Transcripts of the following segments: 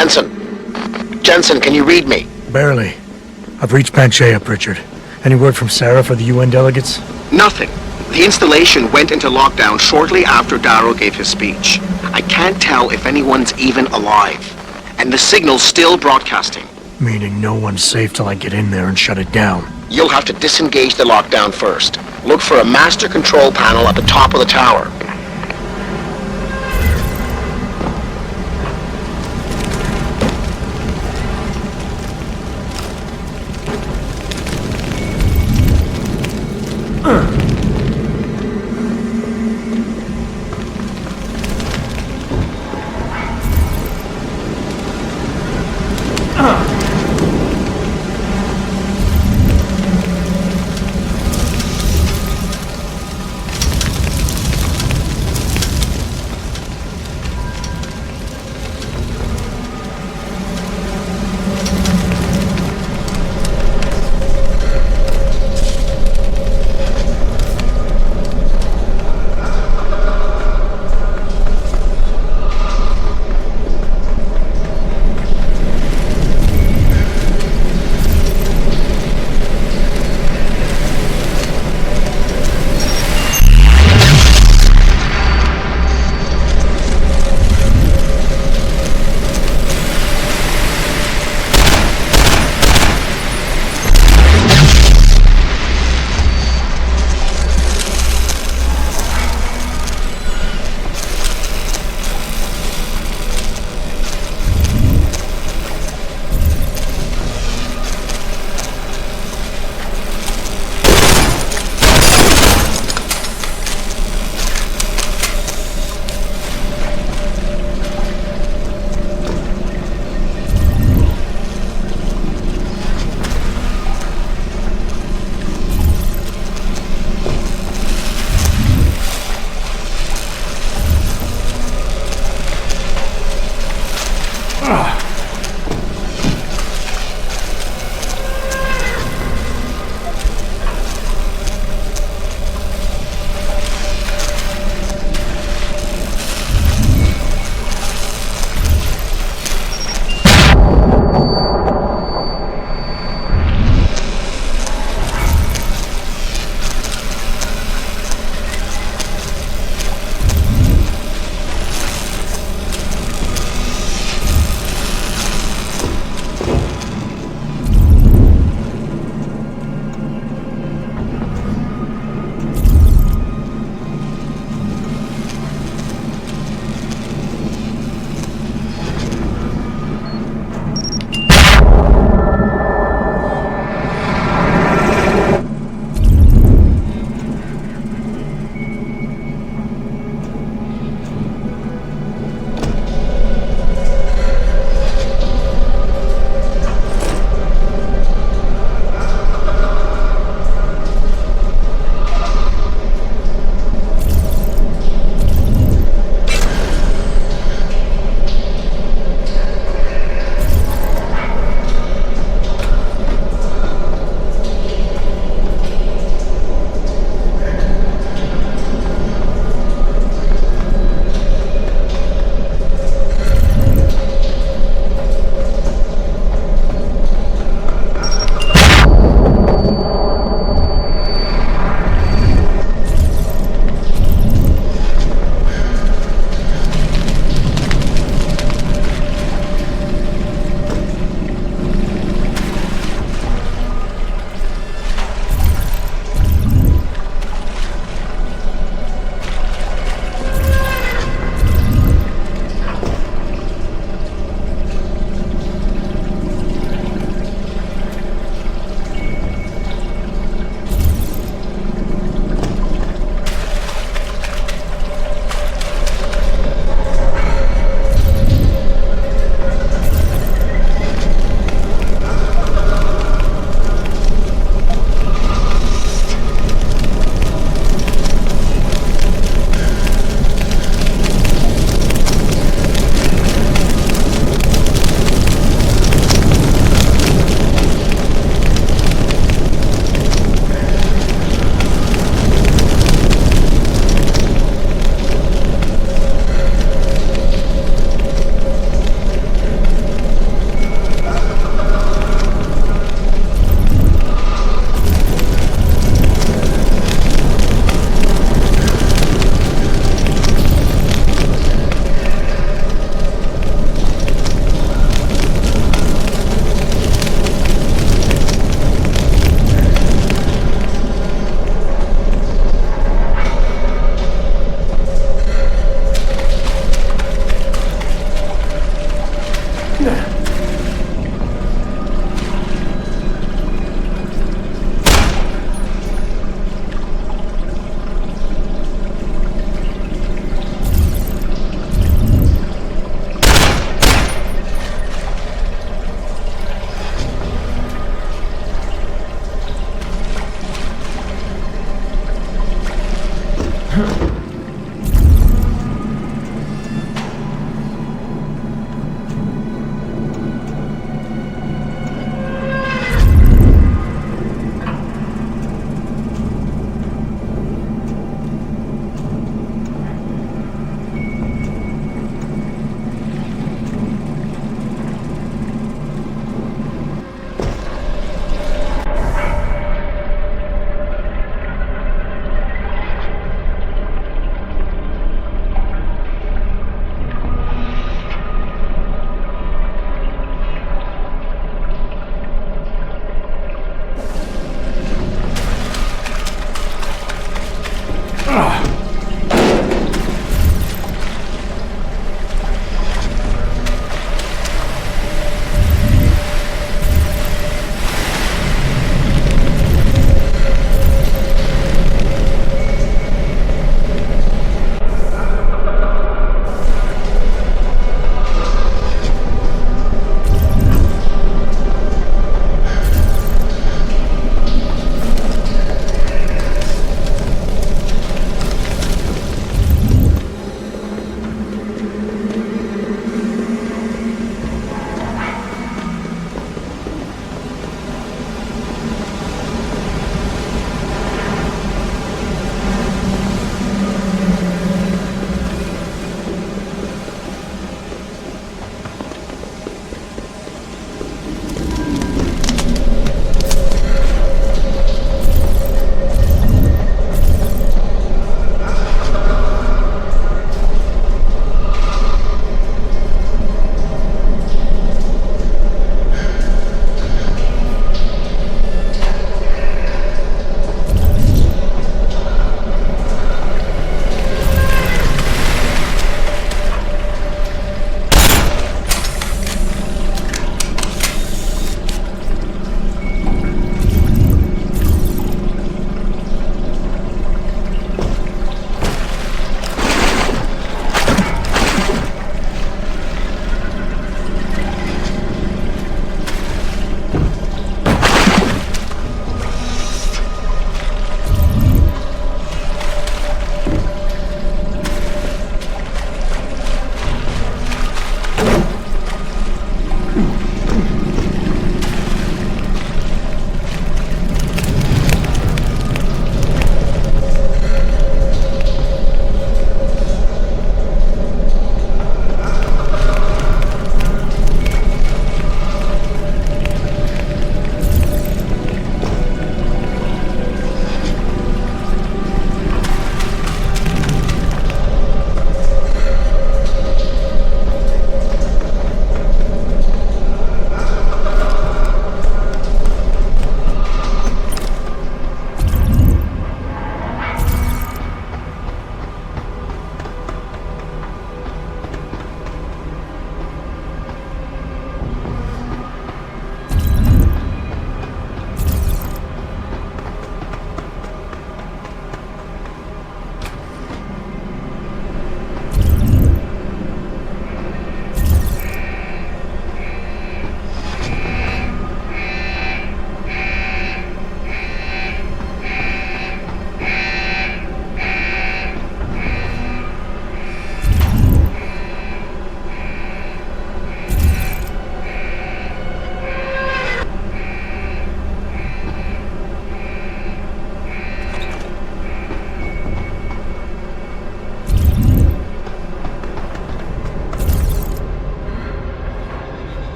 Jensen, can you read me? Barely. I've reached Panchea, Pritchard. Any word from Sarah for the UN delegates? Nothing. The installation went into lockdown shortly after Darrow gave his speech. I can't tell if anyone's even alive. And the signal's still broadcasting. Meaning no one's safe till I get in there and shut it down. You'll have to disengage the lockdown first. Look for a master control panel at the top of the tower.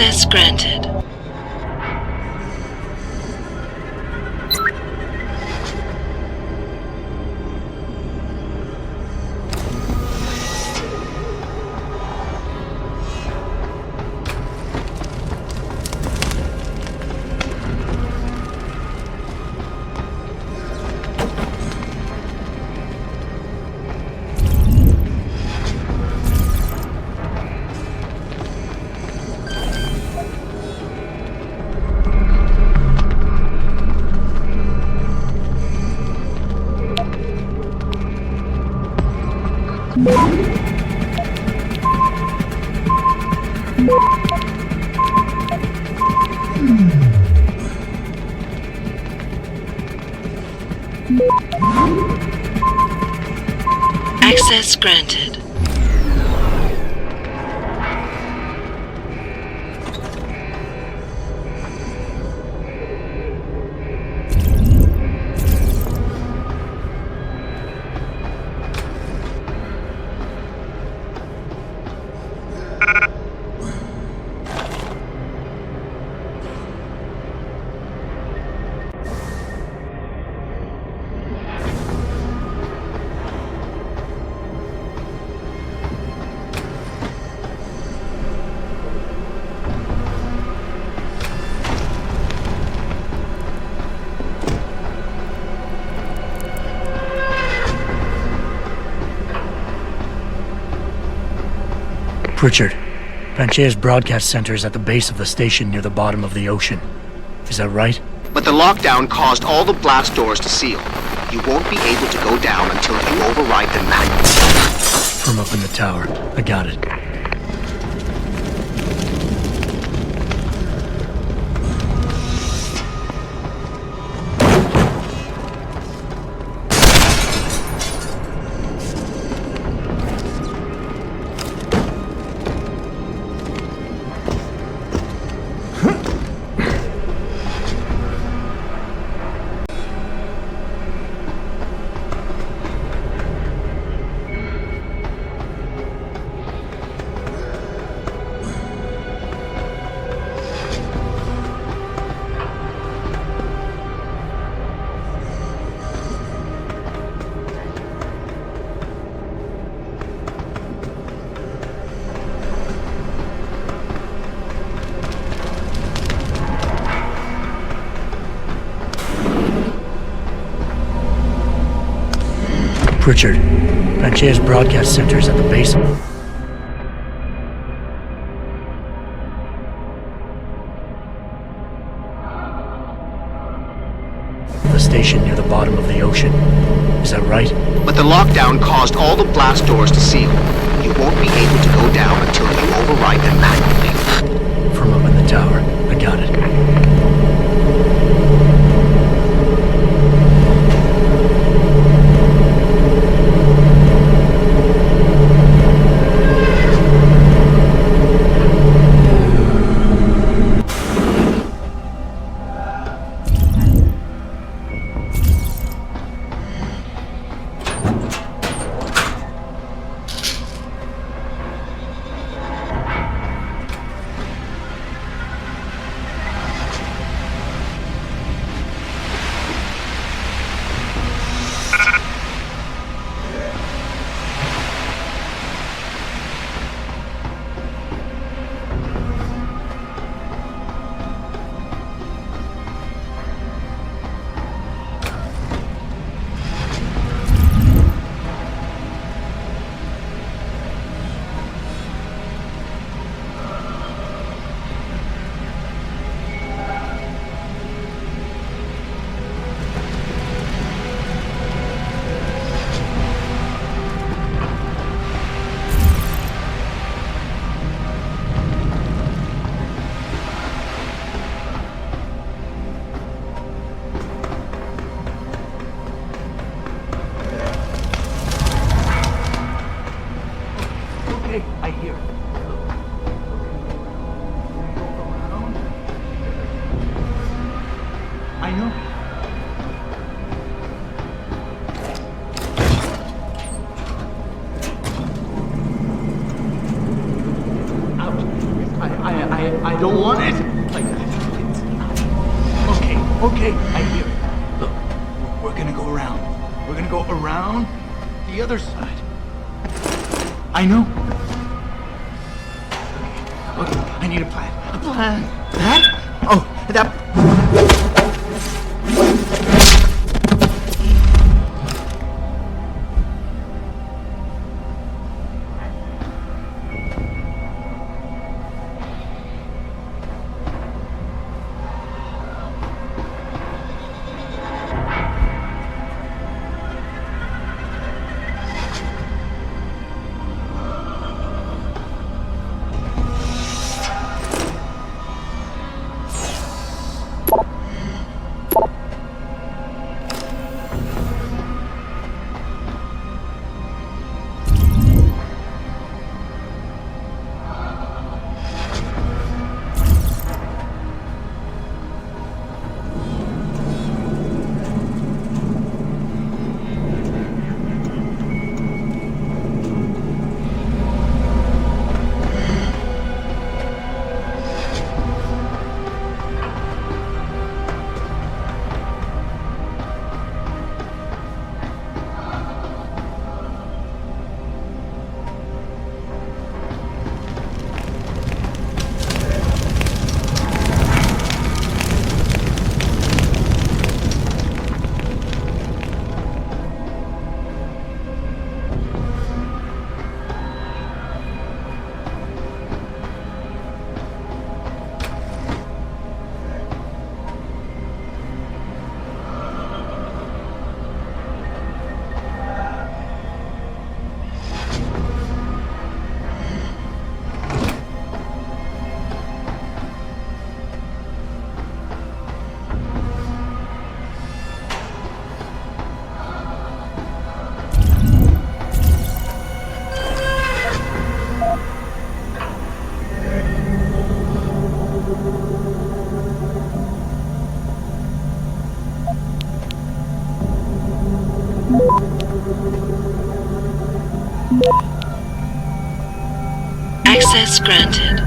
Access granted. Access granted. Pritchard, Panchea's broadcast center is at the base of the station near the bottom of the ocean. Is that right? But the lockdown caused all the blast doors to seal. You won't be able to go down until you override them manually. From up in the tower. I got it. Pritchard, Panchea's broadcast center is at the base of the station near the bottom of the ocean. Is that right? But the lockdown caused all the blast doors to seal. You won't be able to go down until you override them manually. From up in the tower. I got it. don't want it like that. Okay, I hear it. Look, we're gonna go around. We're gonna go around the other side. I know. Okay, I need a plan. A plan. That? Oh, that. Access granted.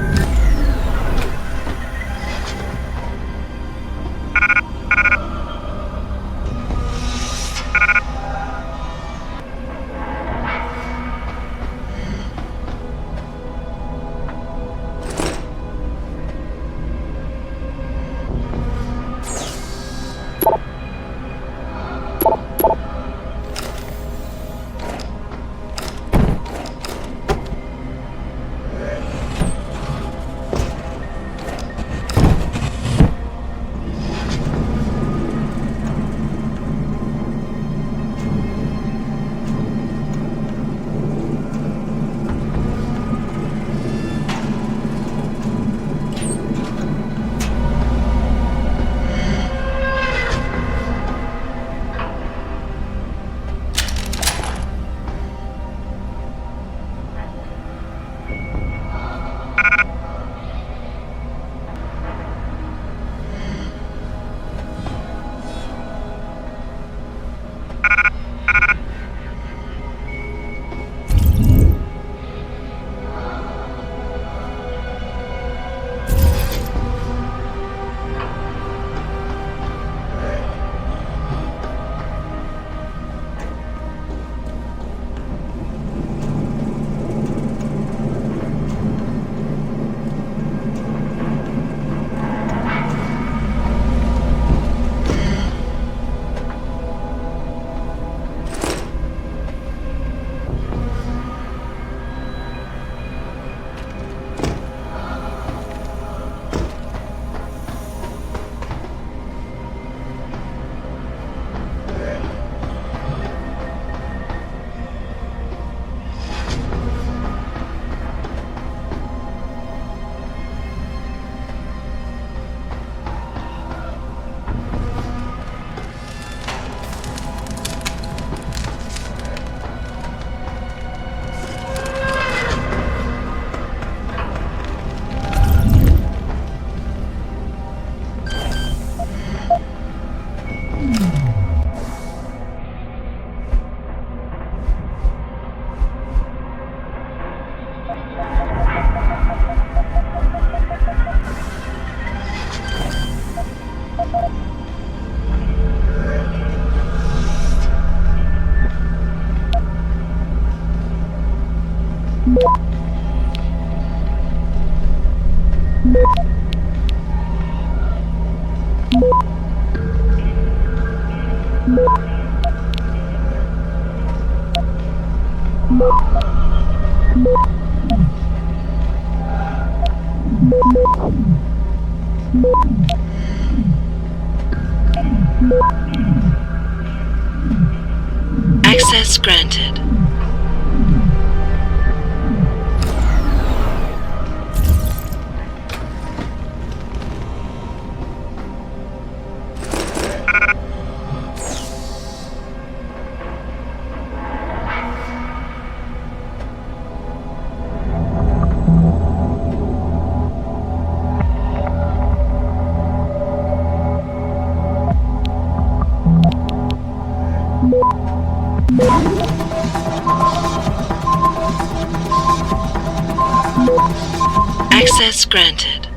Access granted. Access granted.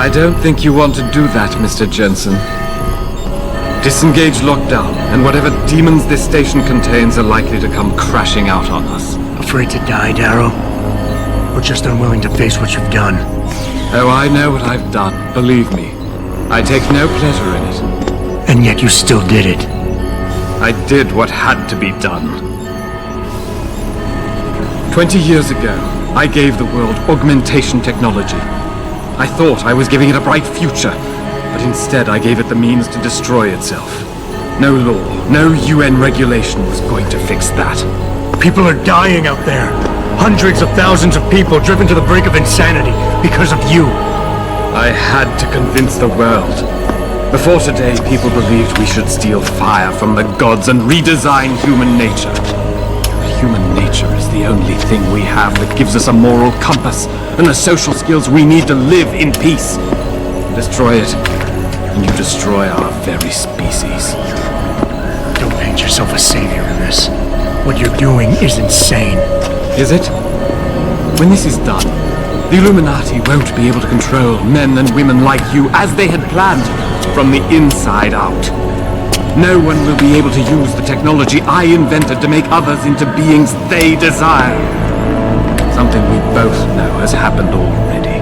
I don't think you want to do that, Mr. Jensen. Disengage lockdown, and whatever demons this station contains are likely to come crashing out on us. Afraid to die, Darrow? Or just unwilling to face what you've done? Oh, I know what I've done, believe me. I take no pleasure in it. And yet you still did it. I did what had to be done. 20 years ago, I gave the world augmentation technology. I thought I was giving it a bright future, but instead I gave it the means to destroy itself. No law, no UN regulation was going to fix that. People are dying out there. Hundreds of thousands of people driven to the brink of insanity because of you. I had to convince the world. Before today, people believed we should steal fire from the gods and redesign human nature. Human nature is the only thing we have that gives us a moral compass and the social skills we need to live in peace. Destroy it, and you destroy our very species. Don't paint yourself a savior in this. What you're doing is insane. Is it? When this is done, the Illuminati won't be able to control men and women like you as they had planned, from the inside out. No one will be able to use the technology I invented to make others into beings they desire. Something we both know has happened already.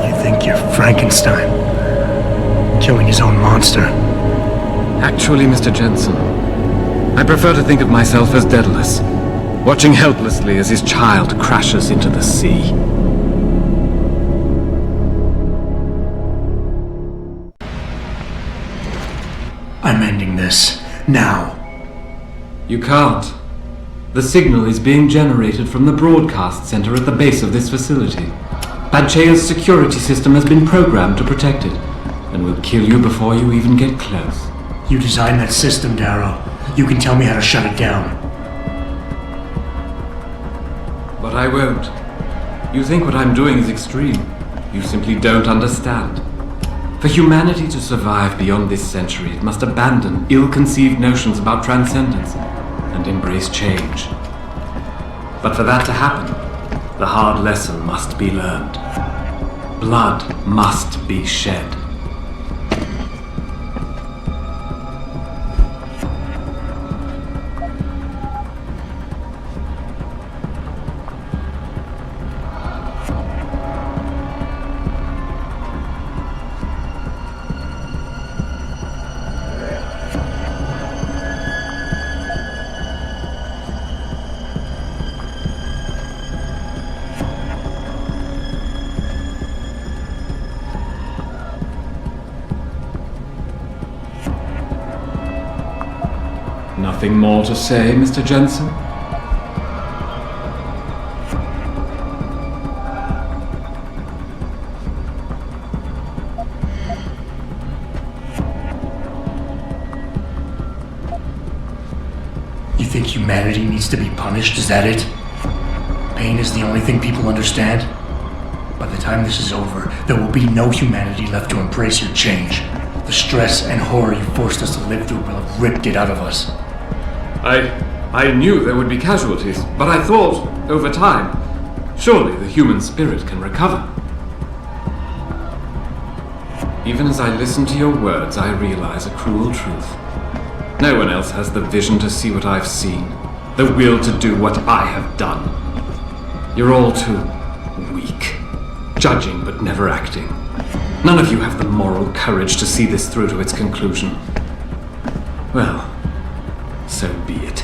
You think you're Frankenstein? Killing his own monster? Actually, Mr. Jensen, I prefer to think of myself as Daedalus. watching helplessly as his child crashes into the sea. I'm ending this. Now. You can't. The signal is being generated from the broadcast center at the base of this facility. Panchea's security system has been programmed to protect it, and will kill you before you even get close. You designed that system, Darrow. You can tell me how to shut it down. But I won't. You think what I'm doing is extreme. You simply don't understand. For humanity to survive beyond this century, it must abandon ill-conceived notions about transcendence and embrace change. But for that to happen, the hard lesson must be learned. Blood must be shed. Nothing more to say, Mr. Jensen? You think humanity needs to be punished? Is that it? Pain is the only thing people understand? By the time this is over, there will be no humanity left to embrace your change. The stress and horror you forced us to live through will have ripped it out of us. I knew there would be casualties, but I thought, over time, surely the human spirit can recover. Even as I listen to your words, I realize a cruel truth. No one else has the vision to see what I've seen, the will to do what I have done. You're all too weak, judging but never acting. None of you have the moral courage to see this through to its conclusion. Well, so be it.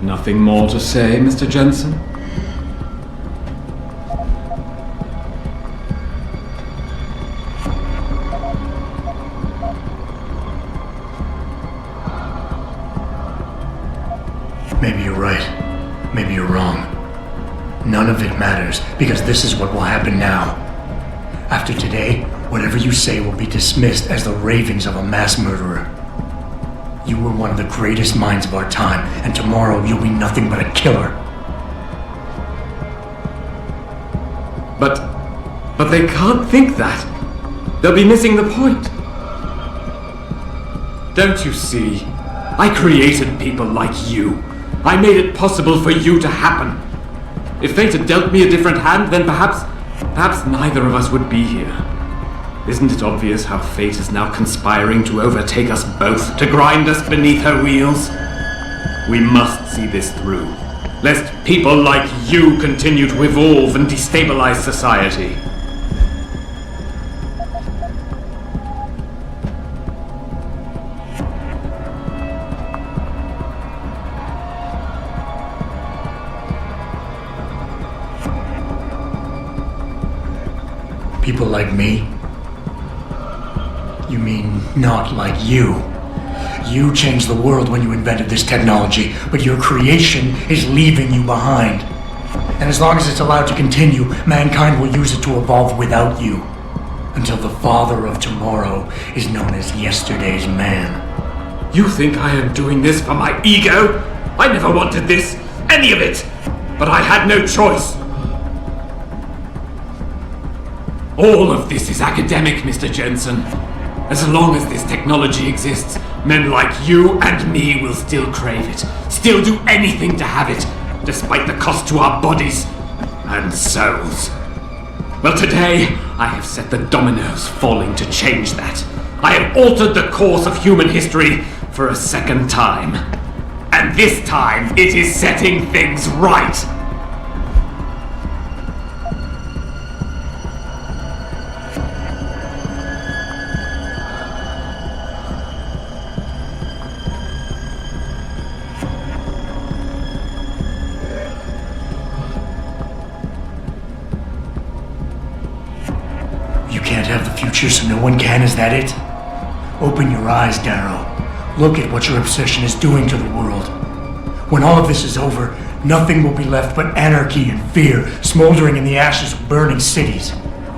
Nothing more to say, Mr. Jensen? Maybe you're right. Maybe you're wrong. None of it matters, because this is what will happen now. After today, whatever you say will be dismissed as the ravings of a mass murderer. You were one of the greatest minds of our time, and tomorrow you'll be nothing but a killer. But they can't think that. They'll be missing the point. Don't you see? I created people like you. I made it possible for you to happen. If fate had dealt me a different hand, then perhaps neither of us would be here. Isn't it obvious how fate is now conspiring to overtake us both, to grind us beneath her wheels? We must see this through, lest people like you continue to evolve and destabilize society. People like me? You mean not like you? You changed the world when you invented this technology, but your creation is leaving you behind. And as long as it's allowed to continue, mankind will use it to evolve without you. Until the father of tomorrow is known as yesterday's man. You think I am doing this for my ego? I never wanted this, any of it! But I had no choice. All of this is academic, Mr. Jensen. As long as this technology exists, Men like you and me will still crave it, still do anything to have it, despite the cost to our bodies and souls. Well, today, I have set the dominoes falling to change that. I have altered the course of human history for a second time. And this time, it is setting things right. You can't have the future, so no one can, is that it? Open your eyes, Darrow. Look at what your obsession is doing to the world. When all of this is over, nothing will be left but anarchy and fear, smoldering in the ashes of burning cities.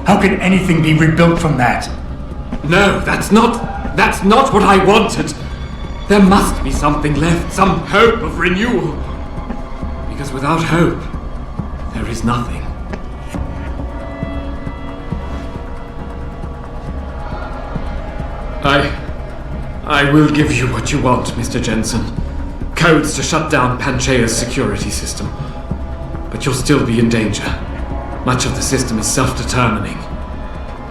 How can anything be rebuilt from that? No, that's not what I wanted. There must be something left, some hope of renewal. Because without hope, there is nothing. I will give you what you want, Mr. Jensen. Codes to shut down Panchaea's security system. But you'll still be in danger. Much of the system is self-determining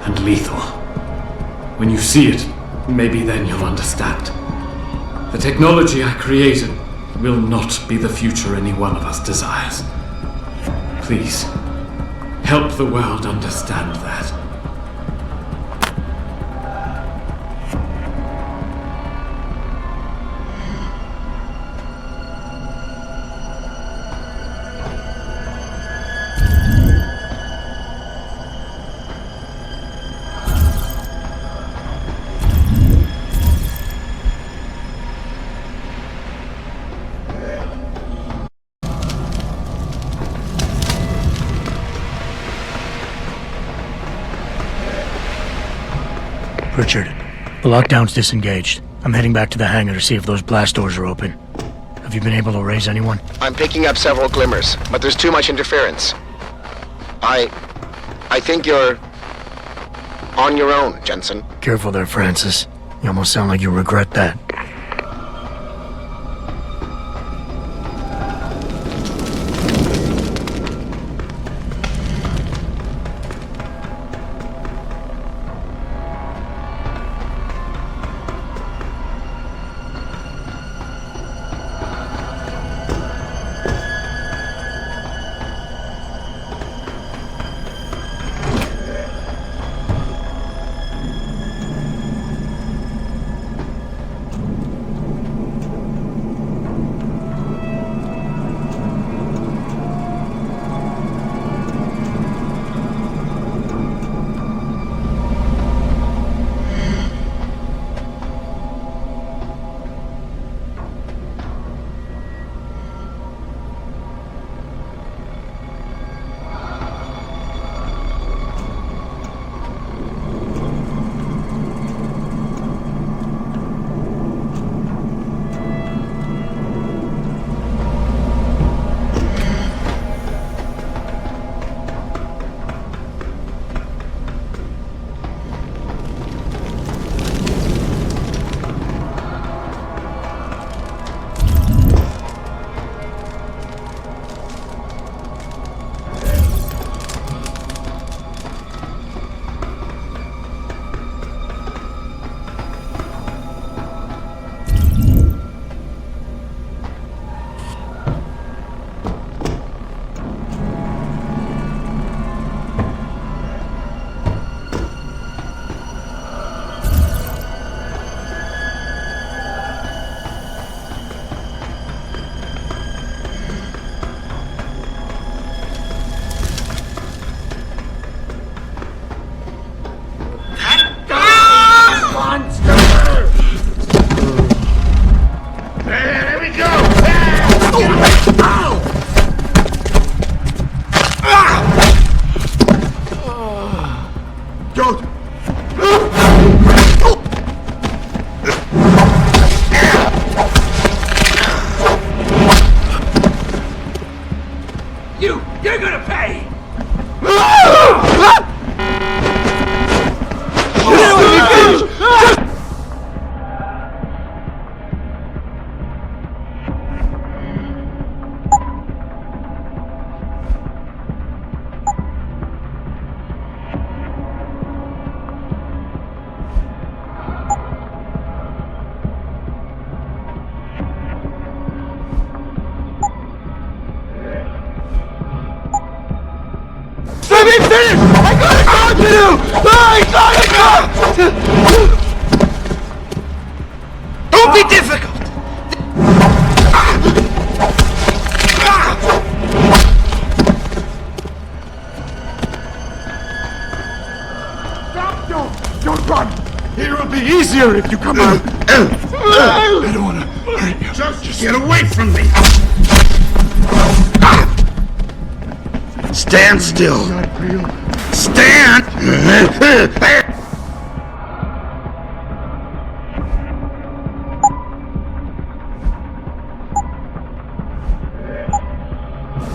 and lethal. When you see it, maybe then you'll understand. The technology I created will not be the future any one of us desires. Please, help the world understand that. Richard, the lockdown's disengaged. I'm heading back to the hangar to see if those blast doors are open. Have you been able to raise anyone? I'm picking up several glimmers, but there's too much interference. I think you're on your own, Jensen. Careful there, Francis. You almost sound like you regret that. You're gonna pay! Let me finish! I gotta talk to you! I gotta talk to... Don't be difficult! Stop! Don't run! It'll be easier if you come out. I don't want to hurt you. Just get away from me! Stand still. Not real. Stand!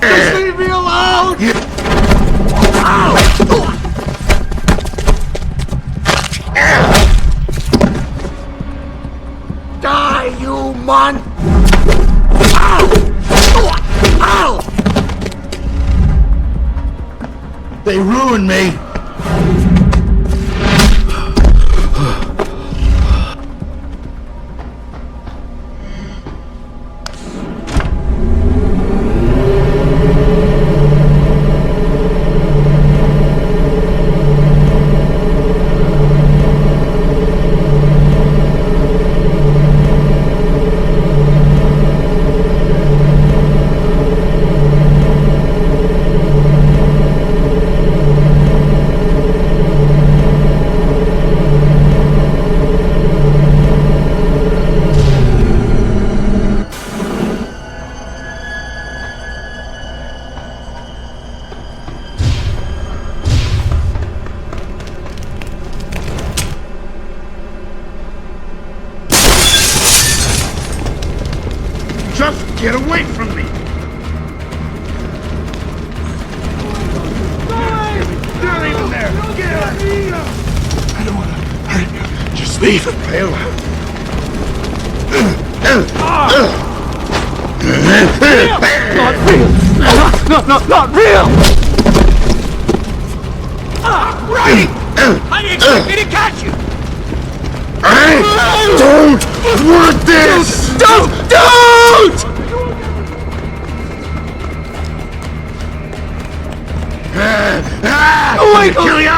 Just leave me alone! Die, you mon! Ow! They ruined me! Just get away from me! You're even there! Get out! I don't want to hurt you. Just leave it, Bill. Not real! Not real! Right! How do you expect me to catch you? I don't want this! Don't! I'm gonna kill you! I'm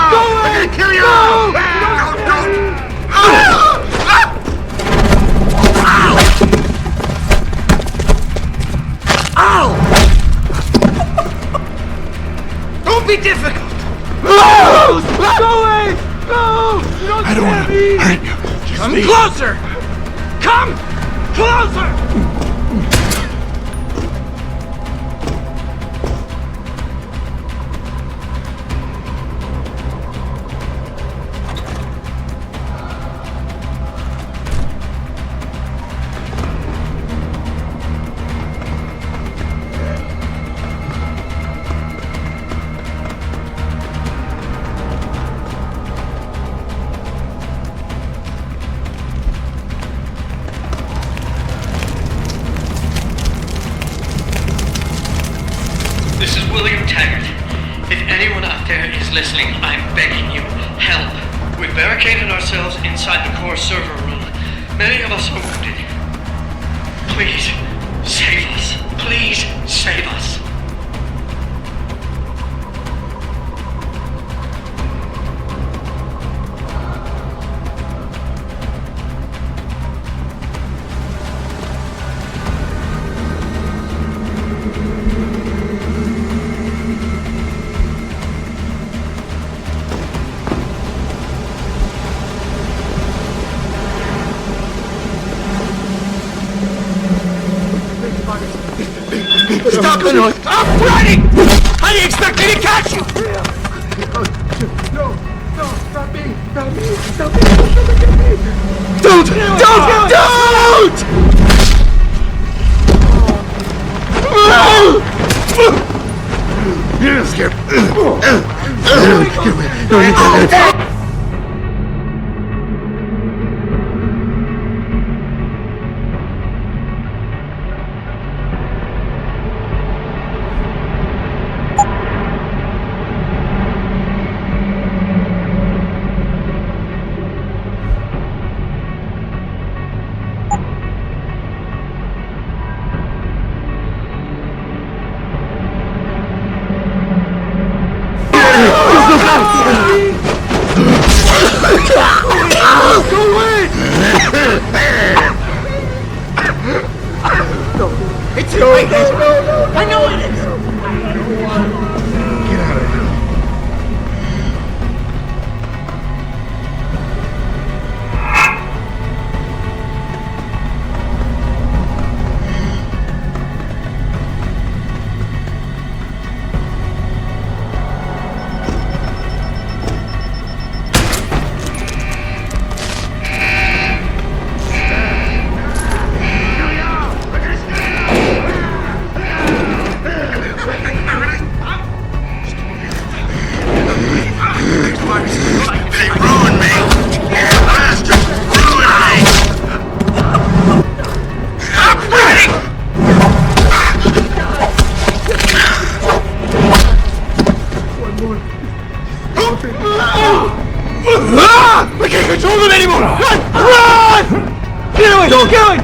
gonna kill you! Ow! Don't be difficult! Go away! Go! I don't want to hurt you. Come closer! Come closer! This is William Taggart. If anyone out there is listening, I'm begging you, help. We've barricaded ourselves inside the core server room. Many of us are wounded. Please, save us. Please, save us. Stop the noise! I'm running! How do you expect me to catch you? No, not me! Don't! You're scared. too! I know it is! Get out of here. I can't control them anymore! Run! Run! Get away! Don't get away!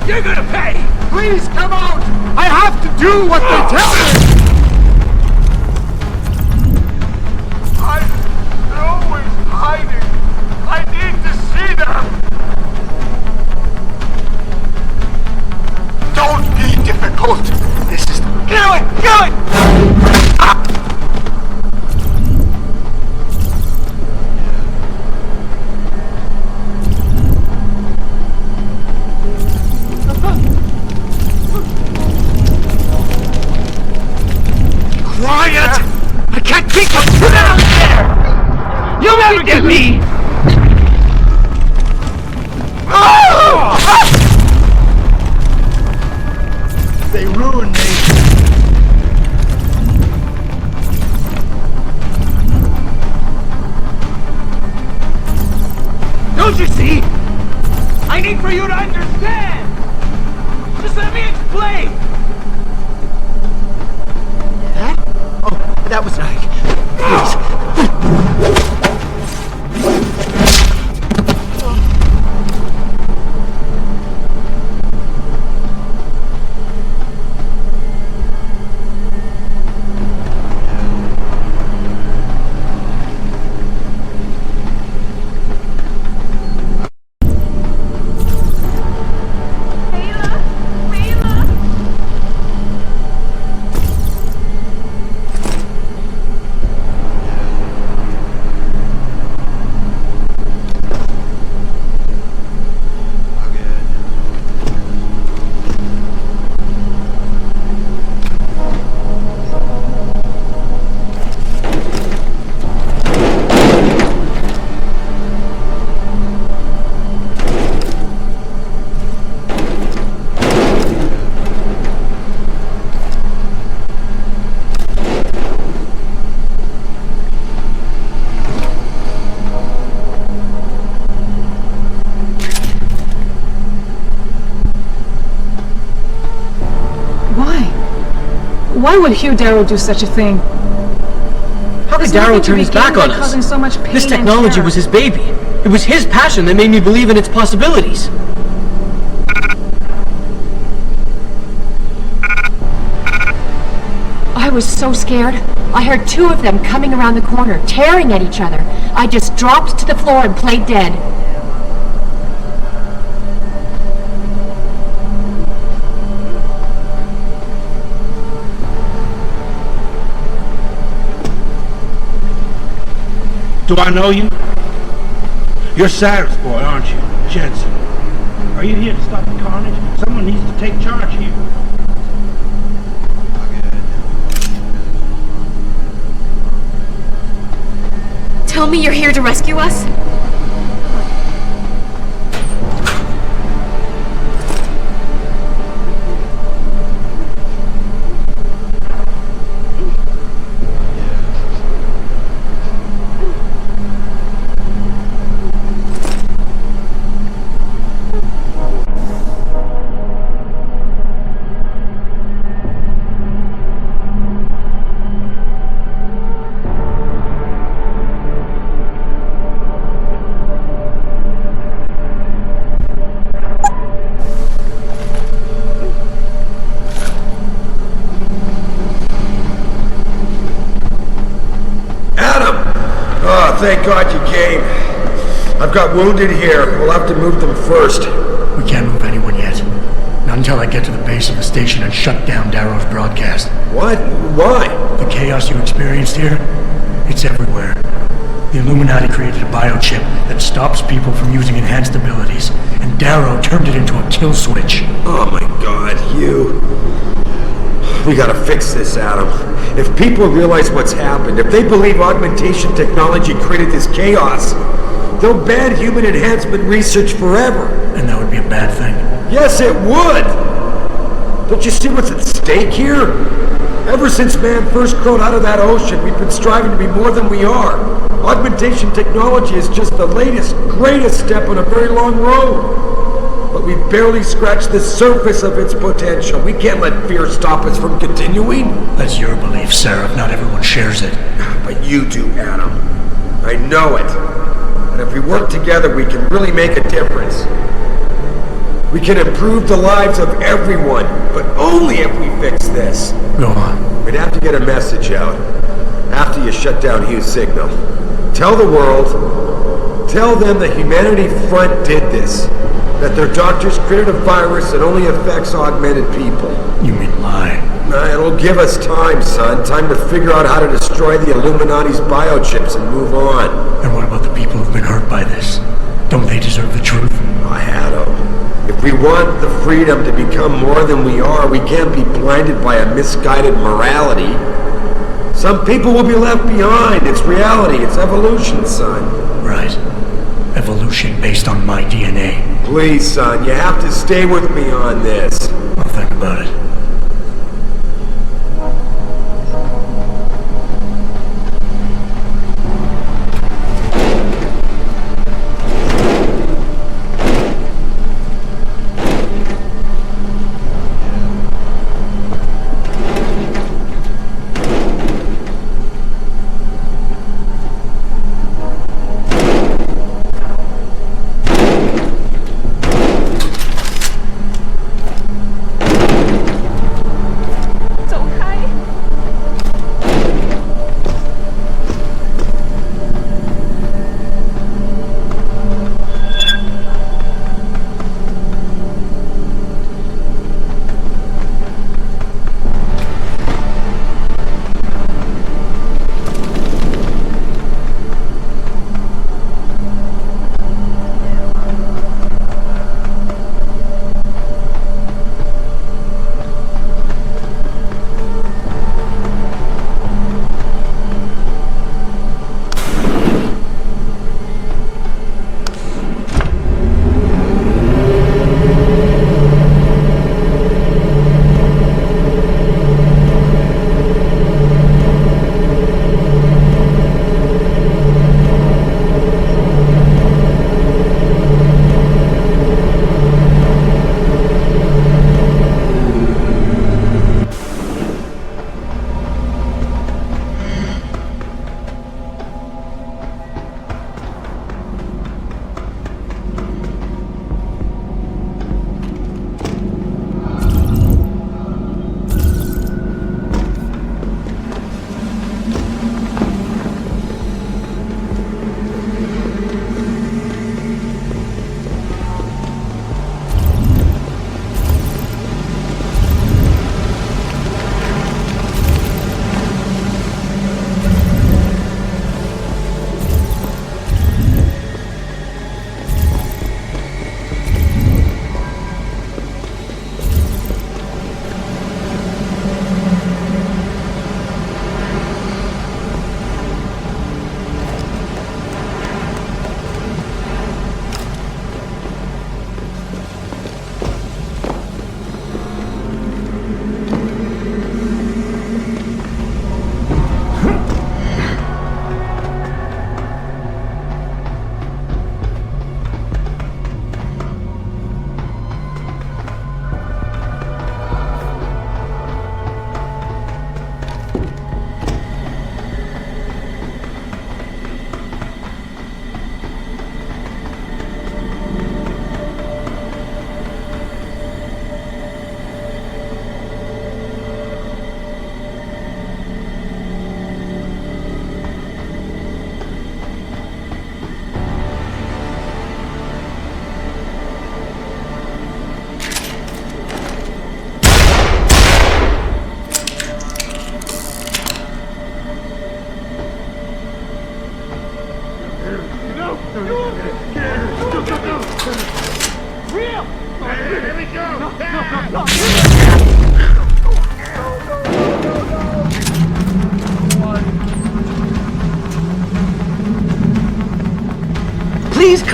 You're gonna pay! Please come out! I have to do what they tell me! I'm always hiding. I need to see them! Don't be difficult! This is... Get away! Get away! Quiet! I can't keep them down there! You'll never get me! They ruined me! Don't you see? I need for you to understand! Just let me explain! That? Oh, that was Ike. Please. Why would Hugh Darrow do such a thing? How could Darrow turn his back on us? Causing so much pain This technology was his baby. It was his passion that made me believe in its possibilities. I was so scared. I heard two of them coming around the corner, tearing at each other. I just dropped to the floor and played dead. Do I know you? You're Cyrus boy, aren't you? Jensen. Are you here to stop the carnage? Someone needs to take charge here. tell me you're here to rescue us? Thank God you came. I've got wounded here. We'll have to move them first. We can't move anyone yet. Not until I get to the base of the station and shut down Darrow's broadcast. What? Why? The chaos you experienced here, it's everywhere. The Illuminati created a biochip that stops people from using enhanced abilities, and Darrow turned it into a kill switch. Oh my God, you... We gotta fix this, Adam. If people realize what's happened, if they believe augmentation technology created this chaos, they'll ban human enhancement research forever. And that would be a bad thing. Yes, it would! Don't you see what's at stake here? Ever since man first crawled out of that ocean, we've been striving to be more than we are. Augmentation technology is just the latest, greatest step on a very long road. But we've barely scratched the surface of its potential. We can't let fear stop us from continuing. That's your belief, Seraph. Not everyone shares it. But you do, Adam. I know it. And if we work together, we can really make a difference. We can improve the lives of everyone, but only if we fix this. Go on. We'd have to get a message out after you shut down Hugh's signal. Tell the world, tell them the Humanity Front did this. That their doctors created a virus that only affects augmented people. You mean lie? It'll give us time, son. Time to figure out how to destroy the Illuminati's biochips and move on. And what about the people who've been hurt by this? Don't they deserve the truth? I had them. If we want the freedom to become more than we are, we can't be blinded by a misguided morality. Some people will be left behind. It's reality. It's evolution, son. Right. Evolution based on my DNA. Please, son, you have to stay with me on this. I'll think about it.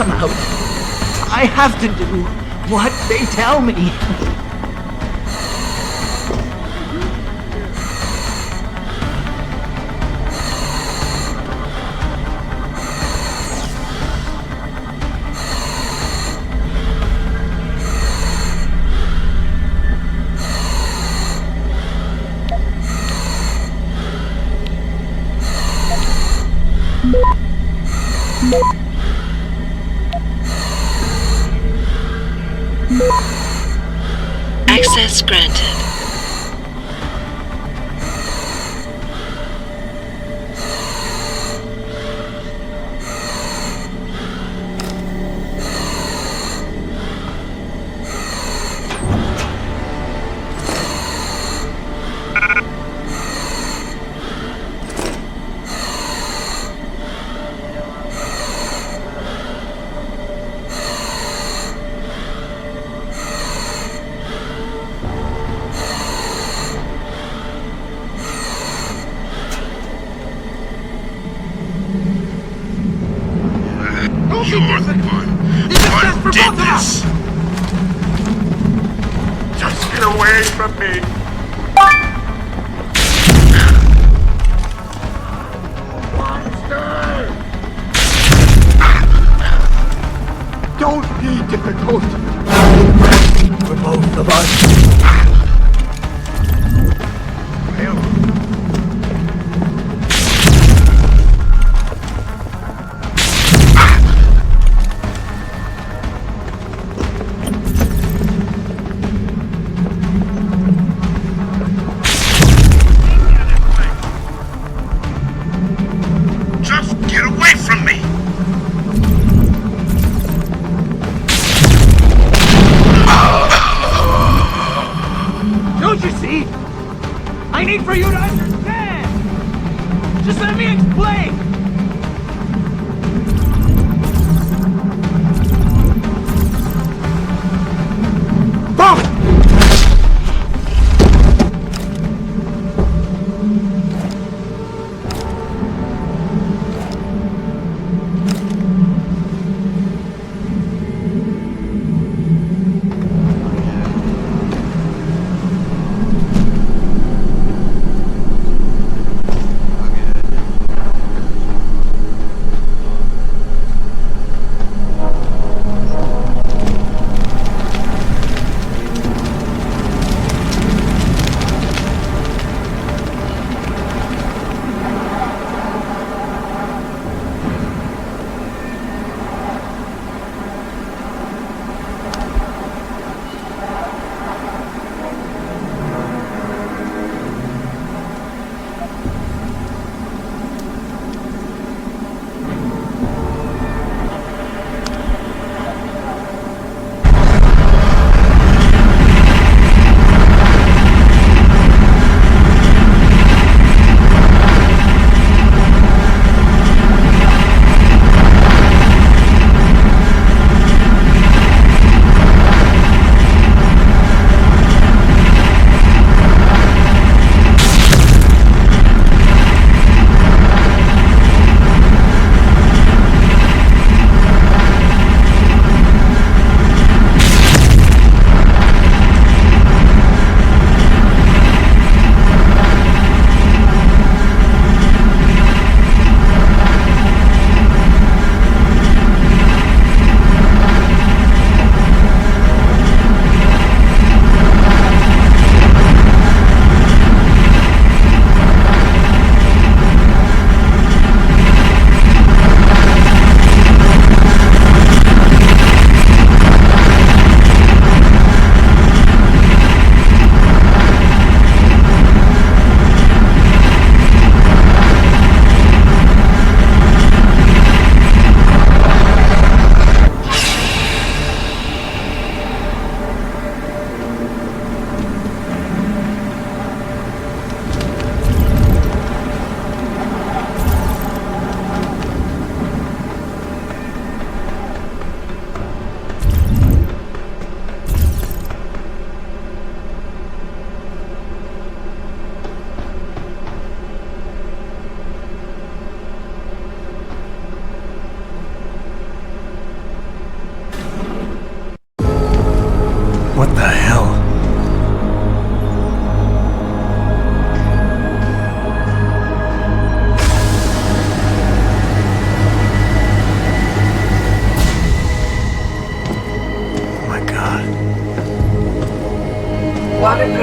come out. I have to do what they tell me. Access granted. You're the one. What did this? Just get away from me. Monster! Don't be difficult. For both of us. I need for you to understand! Just let me explain!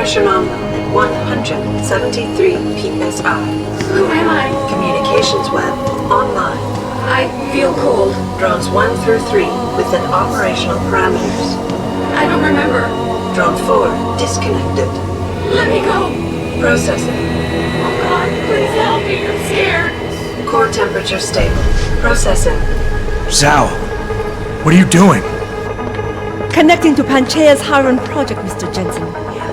Pressure nominal at 173 psi. Who am I? Communications web online. I feel cold. Drones 1 through 3 within operational parameters. I don't remember. Drone 4 disconnected. Let me go. Processing. Oh God, please help me. I'm scared. Core temperature stable. Processing. Zhao, what are you doing? Connecting to Panchaea's Haron project, Mr. Jensen.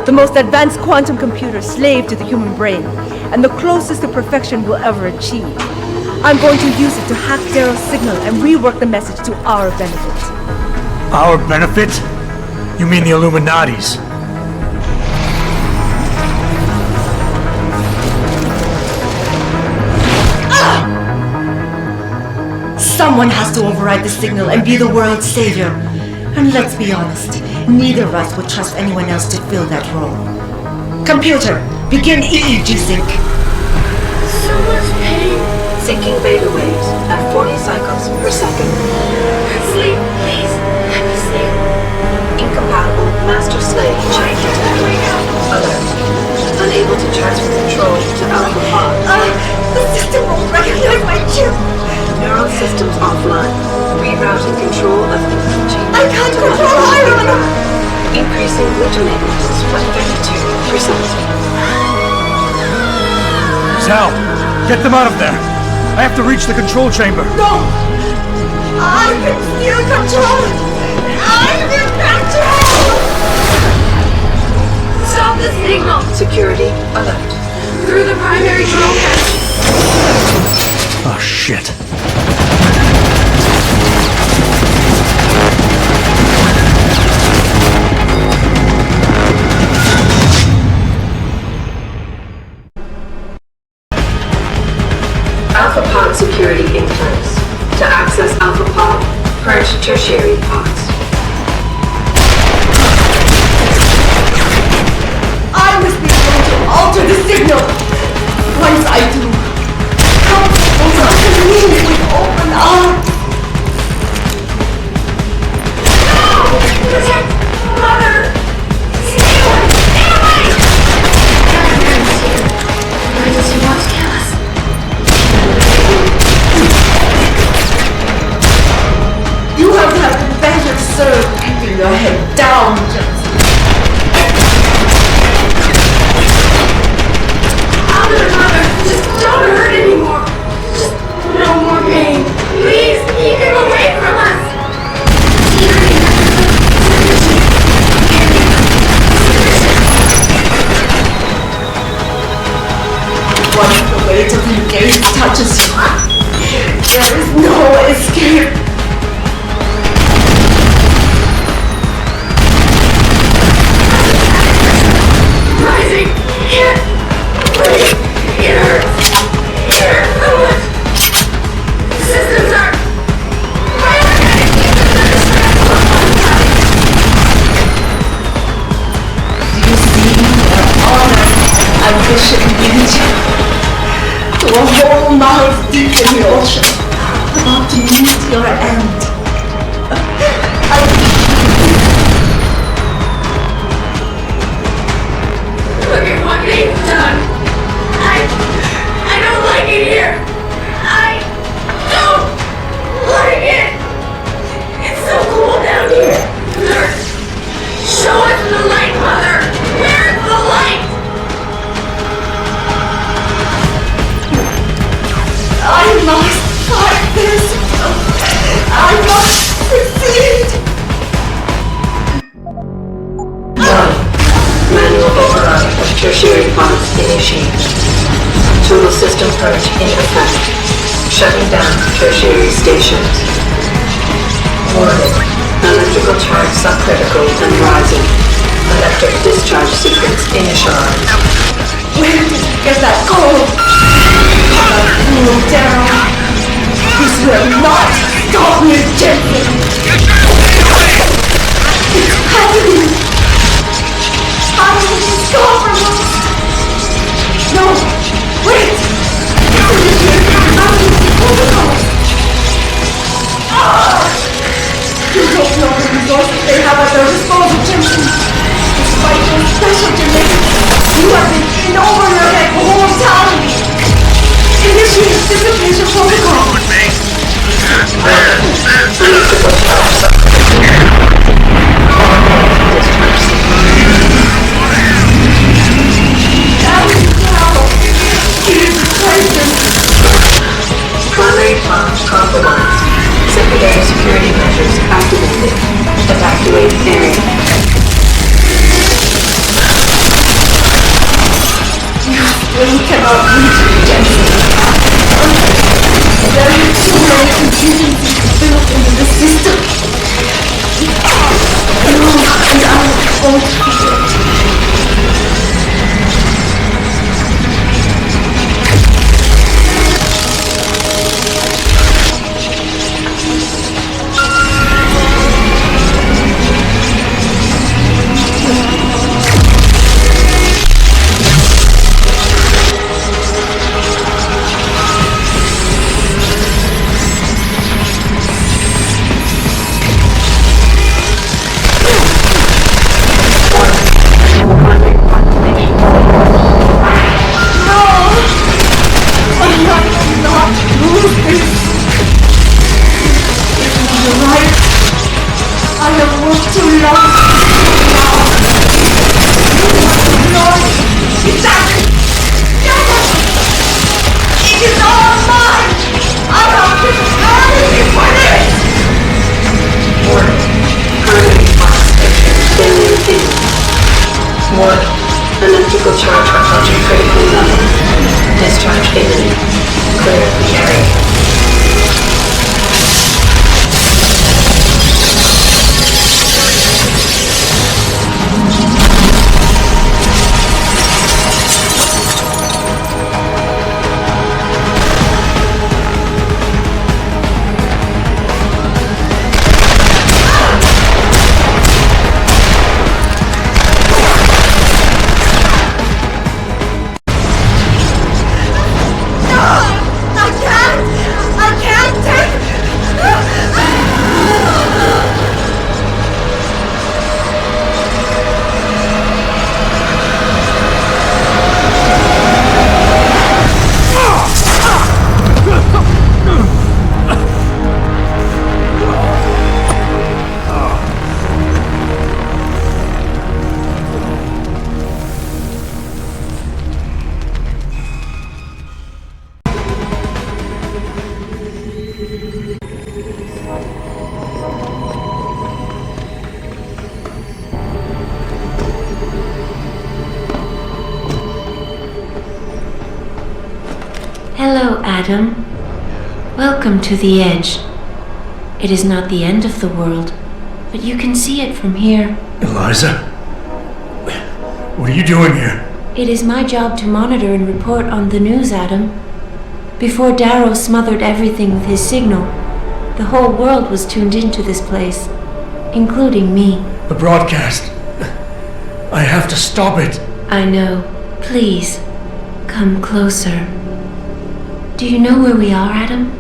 The most advanced quantum computer slave to the human brain, and the closest to perfection we'll ever achieve. I'm going to use it to hack Darrow's signal and rework the message to our benefit. Our benefit? You mean the Illuminati's? Someone has to override the signal and be the world's savior. And let's be honest, neither of us would trust anyone else to fill that role. Computer, begin EEG sync. So much pain. Syncing beta waves at 40 cycles per second. Sleep, please. Let me sleep. Incompatible master-slave chain detected. Alert. Unable to transfer control to Alpha Pod. The system won't recognize my chip. Neural systems offline. Rerouting control of energy. I can't control Iron. Increasing glutamate levels by 32%. Zhao, get them out of there. I have to reach the control chamber. No! I can still control it! I'm in control! Stop the signal. Security alert. Through the primary control panel. Oh, shit. Alpha Pod security in place. To access Alpha Pod, purge tertiary pods. I must be able to alter the signal! Once I do, help will welcome me with open arms! No! Protect Mother! Stay away! Stay away! God's here. Why does he want to kill us? You have had better served keeping your head down, Jensen. Mother, just don't hurt anymore. Just no more pain. Please keep him away from us. Once the weight of the gate touches you, there is no escape. Rising. Can't breathe. It hurts. It hurts so much. The systems are... Why am I gonna keep this under stress for a long time? Do you see where honor and ambition lead you? To a whole miles deep in the ocean, about to meet your end. Look at what they've done. I don't like it here. I don't like it. It's so cool down here. Nurse, show us the light, Mother. Where's the light? I must fight this. I must succeed. Manual override of tertiary pods initiated. Total system purge in effect. Shutting down tertiary stations. Warning. Electrical charge subcritical and rising. Electric discharge sequence initialized. Where did you get that gold? Fool, Darrow. This will not stop me, Jensen. It's happening. I will discover us. No, wait. You don't know the resources they have at their disposal, Jensen. Despite their special genetics. brain cannot reach me, Jensen. There are too many contingencies built into the system. You and I won't feel it. Electrical charge approaching critical level. Discharge imminent. Clear the area. Hello, Adam. Welcome to the Edge. It is not the end of the world, but you can see it from here. Eliza? What are you doing here? It is my job to monitor and report on the news, Adam. Before Darrow smothered everything with his signal, the whole world was tuned into this place, including me. The broadcast. I have to stop it. I know. Please, come closer. Do you know where we are, Adam?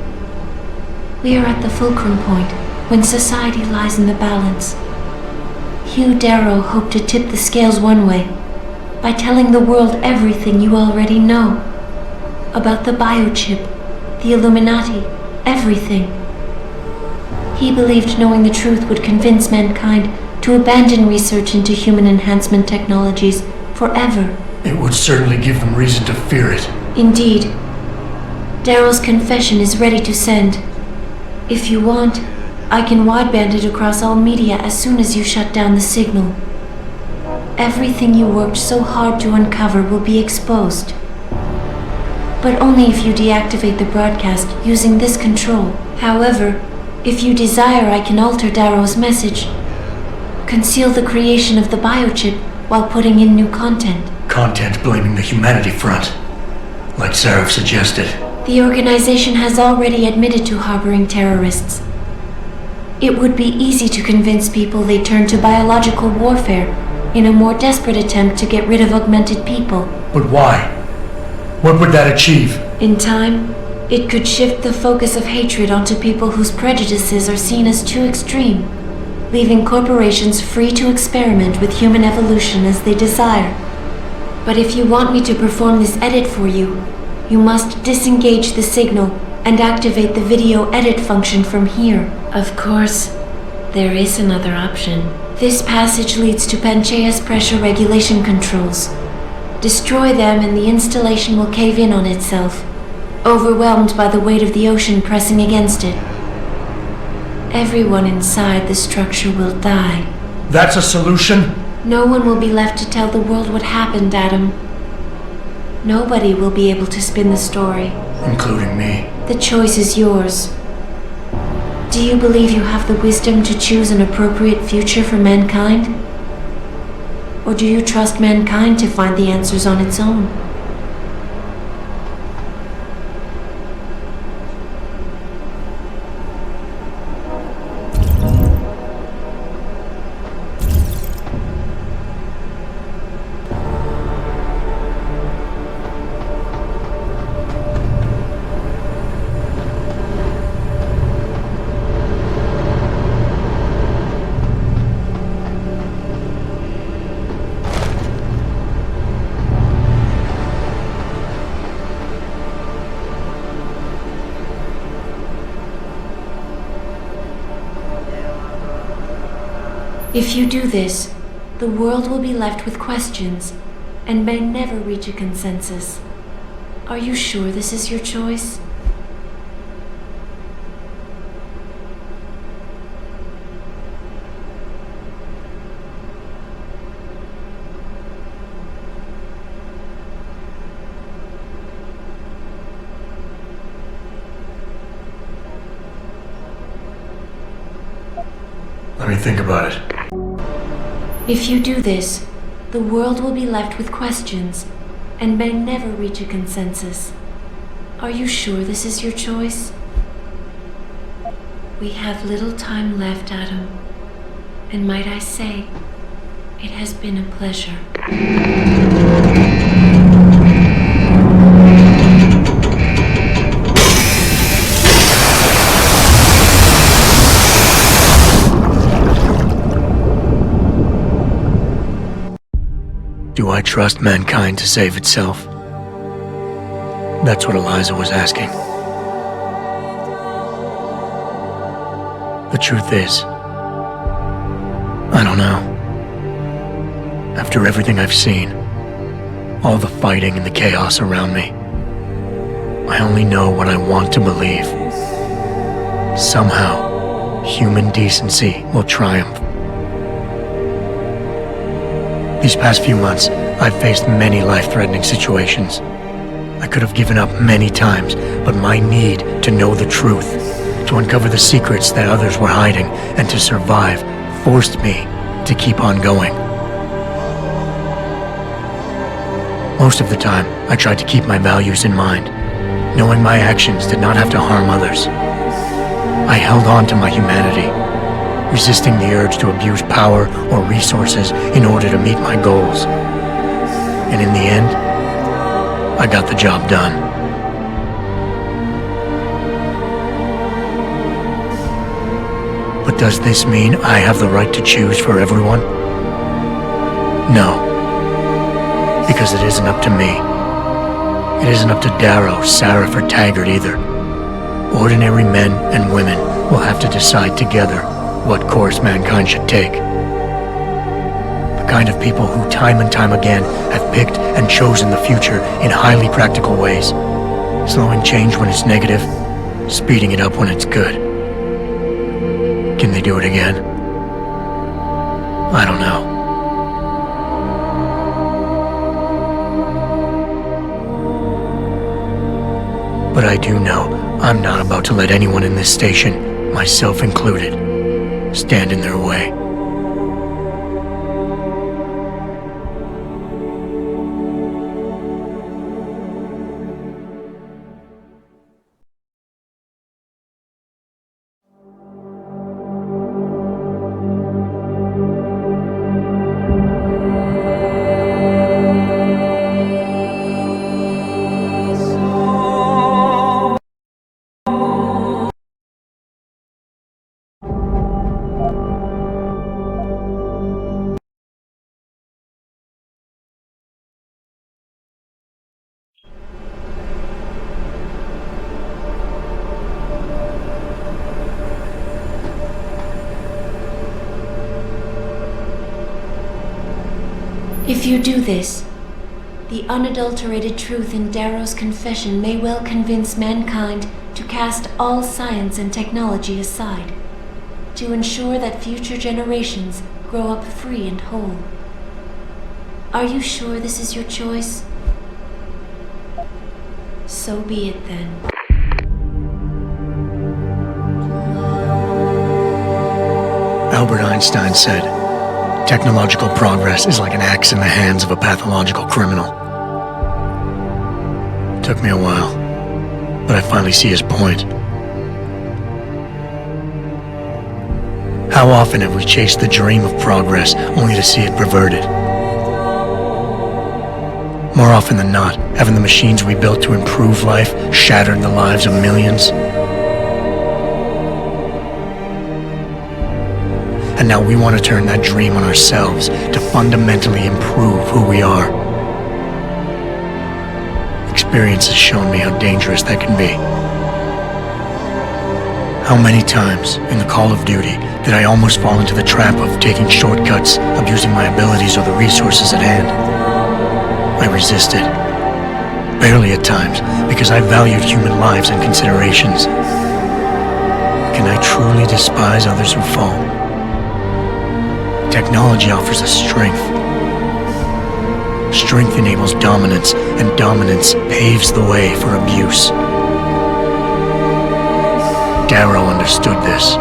We are at the fulcrum point, when society lies in the balance. Hugh Darrow hoped to tip the scales one way, by telling the world everything you already know. About the biochip, the Illuminati, everything. He believed knowing the truth would convince mankind to abandon research into human enhancement technologies forever. It would certainly give them reason to fear it. Indeed. Darrow's confession is ready to send. If you want, I can wideband it across all media as soon as you shut down the signal. Everything you worked so hard to uncover will be exposed. But only if you deactivate the broadcast using this control. However, if you desire, I can alter Darrow's message. Conceal the creation of the biochip while putting in new content. Content blaming the Humanity Front, like Seraph suggested. The organization has already admitted to harboring terrorists. It would be easy to convince people they turn to biological warfare in a more desperate attempt to get rid of augmented people. But why? What would that achieve? In time, it could shift the focus of hatred onto people whose prejudices are seen as too extreme, leaving corporations free to experiment with human evolution as they desire. But if you want me to perform this edit for you, you must disengage the signal and activate the video edit function from here. Of course, there is another option. This passage leads to Panchaea's pressure regulation controls. Destroy them and the installation will cave in on itself, overwhelmed by the weight of the ocean pressing against it. Everyone inside the structure will die. That's a solution? No one will be left to tell the world what happened, Adam. Nobody will be able to spin the story. Including me. The choice is yours. Do you believe you have the wisdom to choose an appropriate future for mankind? Or do you trust mankind to find the answers on its own? If you do this, the world will be left with questions and may never reach a consensus. Are you sure this is your choice? Let me think about it. If you do this, the world will be left with questions and may never reach a consensus. Are you sure this is your choice? We have little time left, Adam. And might I say, it has been a pleasure. Do I trust mankind to save itself? That's what Eliza was asking. The truth is, I don't know. After everything I've seen, all the fighting and the chaos around me, I only know what I want to believe. Somehow, human decency will triumph. These past few months, I've faced many life-threatening situations. I could have given up many times, but my need to know the truth, to uncover the secrets that others were hiding, and to survive forced me to keep on going. Most of the time, I tried to keep my values in mind, knowing my actions did not have to harm others. I held on to my humanity, resisting the urge to abuse power or resources in order to meet my goals. And in the end, I got the job done. But does this mean I have the right to choose for everyone? No. Because it isn't up to me. It isn't up to Darrow, Sarif, or Taggart either. Ordinary men and women will have to decide together what course mankind should take. The kind of people who time and time again have picked and chosen the future in highly practical ways, slowing change when it's negative, speeding it up when it's good. Can they do it again? I don't know. But I do know I'm not about to let anyone in this station, myself included, stand in their way. If you do this, the unadulterated truth in Darrow's confession may well convince mankind to cast all science and technology aside, to ensure that future generations grow up free and whole. Are you sure this is your choice? So be it then. Albert Einstein said, technological progress is like an axe in the hands of a pathological criminal. It took me a while, but I finally see his point. How often have we chased the dream of progress only to see it perverted? More often than not, haven't the machines we built to improve life shattered the lives of millions? And now we want to turn that dream on ourselves to fundamentally improve who we are. Experience has shown me how dangerous that can be. How many times in the Call of Duty did I almost fall into the trap of taking shortcuts, abusing my abilities or the resources at hand? I resisted. Barely at times, because I valued human lives and considerations. Can I truly despise others who fall? Technology offers us strength. Strength enables dominance, and dominance paves the way for abuse. Darrow understood this.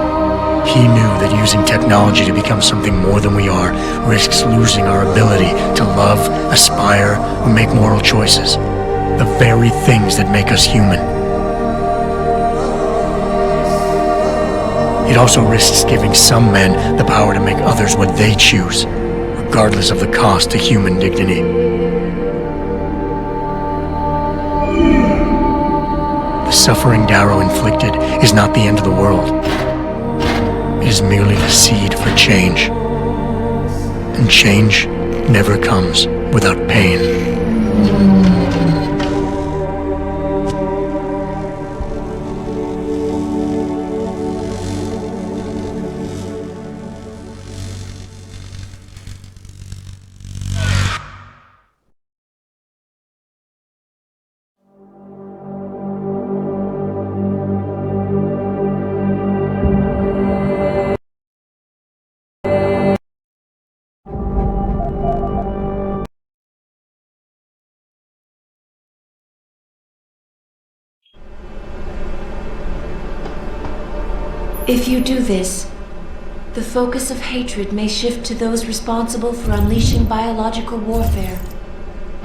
He knew that using technology to become something more than we are risks losing our ability to love, aspire, or make moral choices. The very things that make us human. It also risks giving some men the power to make others what they choose, regardless of the cost to human dignity. The suffering Darrow inflicted is not the end of the world. It is merely the seed for change. And change never comes without pain. If you do this, the focus of hatred may shift to those responsible for unleashing biological warfare,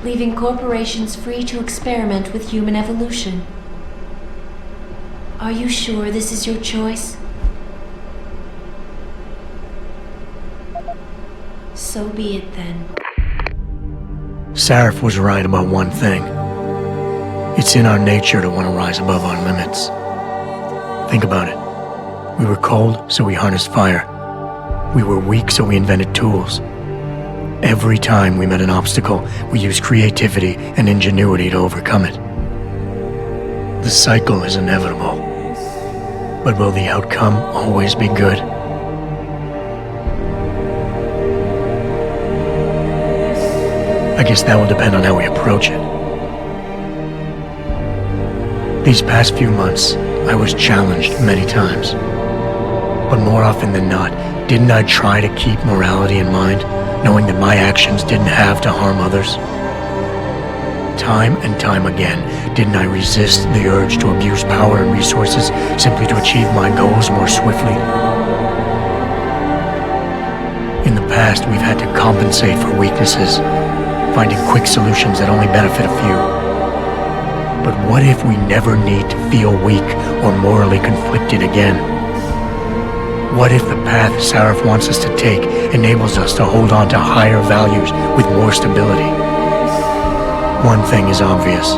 leaving corporations free to experiment with human evolution. Are you sure this is your choice? So be it then. Sarif was right about one thing. It's in our nature to want to rise above our limits. Think about it. We were cold, so we harnessed fire. We were weak, so we invented tools. Every time we met an obstacle, we used creativity and ingenuity to overcome it. The cycle is inevitable. But will the outcome always be good? I guess that will depend on how we approach it. These past few months, I was challenged many times. But more often than not, didn't I try to keep morality in mind, knowing that my actions didn't have to harm others? Time and time again, didn't I resist the urge to abuse power and resources simply to achieve my goals more swiftly? In the past, we've had to compensate for weaknesses, finding quick solutions that only benefit a few. But what if we never need to feel weak or morally conflicted again? What if the path Sarif wants us to take enables us to hold on to higher values with more stability? One thing is obvious.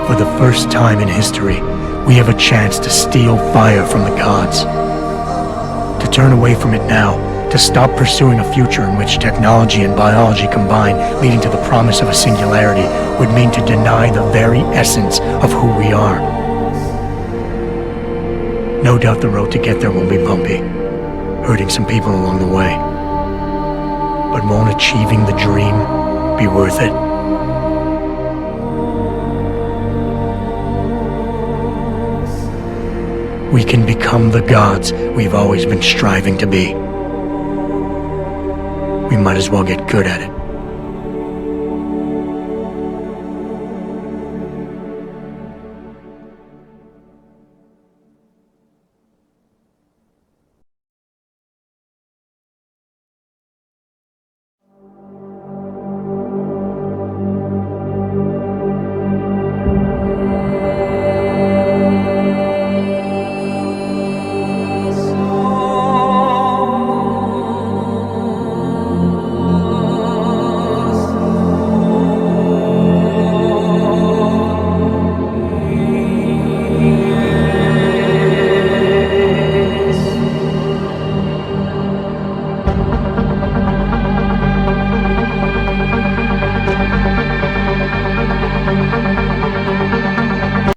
For the first time in history, we have a chance to steal fire from the gods. To turn away from it now, to stop pursuing a future in which technology and biology combine, leading to the promise of a singularity, would mean to deny the very essence of who we are. No doubt the road to get there will be bumpy, hurting some people along the way. But won't achieving the dream be worth it? We can become the gods we've always been striving to be. We might as well get good at it.